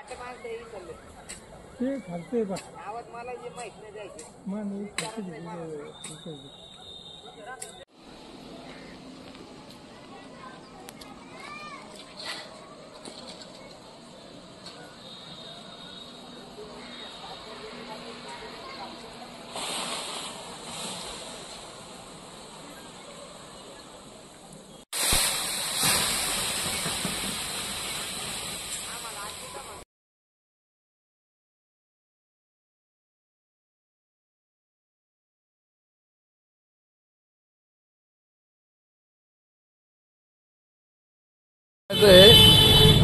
ते खालते बा गावात मला जे माहित नाही जायचे मग मी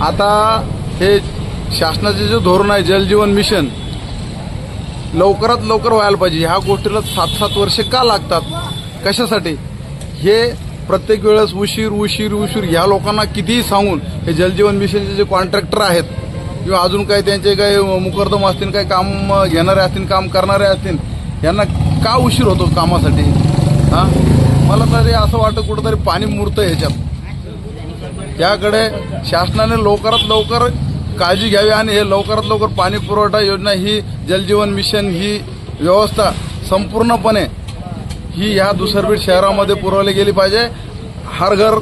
आता हे शासनाचे जे धोरण आहे जल जीवन मिशन लवकरात लवकर व्हायला पाहिजे। ह्या गोष्टीला 7-7 वर्षे का लागतात, कशासाठी? हे प्रत्येक वेळेस उशीर ह्या लोकांना कितीही सांगून हे जल जीवन मिशनचे जे कॉन्ट्रॅक्टर आहेत किंवा अजून काही त्यांचे काही मुकर्दम असतील, काही काम घेणारे असतील, काम करणारे असतील, यांना का उशीर होतो कामासाठी? मला तरी असं वाटतं कुठंतरी पाणी मुरतं ह्याच्यात। त्याकडे शासनाने लवकरात लवकर काळजी घ्यावी आणि हे लवकरात लवकर पाणी पुरवठा योजना ही जलजीवन मिशन ही व्यवस्था संपूर्णपणे ही ह्या दुसरबीड शहरामध्ये पुरवली गेली पाहिजे। हर घर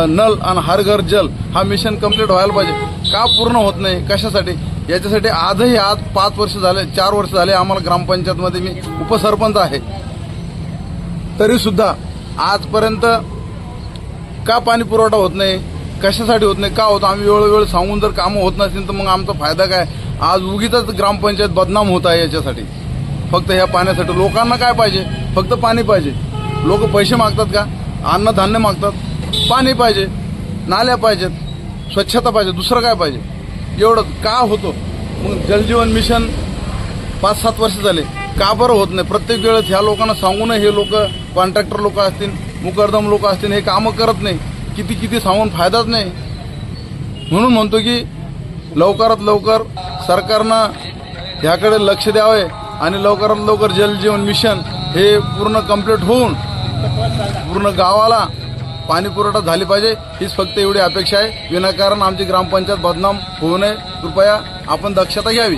नल आणि हर घर जल हा मिशन कंप्लीट व्हायला पाहिजे। का पूर्ण होत नाही, कशासाठी? याच्यासाठी आजही 5 वर्ष झाले, 4 वर्ष झाले आम्हाला ग्रामपंचायतमध्ये मी उपसरपंच आहे, तरी सुद्धा आजपर्यंत का पाणी पुरवठा होत नाही, कशासाठी होत नाही, का होतं? आम्ही वेळोवेळ सांगून जर कामं होत नसतील तर मग आमचा फायदा काय? आज उगीचच ग्रामपंचायत बदनाम होत आहे याच्यासाठी, फक्त ह्या पाण्यासाठी। लोकांना काय पाहिजे? फक्त पाणी पाहिजे। लोक पैसे मागतात का? अन्नधान्य मागतात, पाणी पाहिजे, नाल्या पाहिजेत, स्वच्छता पाहिजे, दुसरं काय पाहिजे? एवढं का होतं? मग जलजीवन मिशन 5-7 वर्ष झाले का बरं होत नाही? प्रत्येक वेळेस ह्या लोकांना सांगून हे लोक, कॉन्ट्रॅक्टर लोक असतील, मुकर्दम लोक असतील, हे कामं करत नाही। किती सांगून फायदाच नाही। म्हणून म्हणतो की लवकरात लवकर सरकारनं ह्याकडे लक्ष द्यावे आणि लवकरात लवकर जलजीवन मिशन हे पूर्ण कंप्लीट होऊन पूर्ण गावाला पाणी पुरवठा झाली पाहिजे, हीच फक्त एवढी अपेक्षा आहे। विनाकारण आमची ग्रामपंचायत बदनाम होऊ नये, कृपया आपण दक्षता घ्यावी।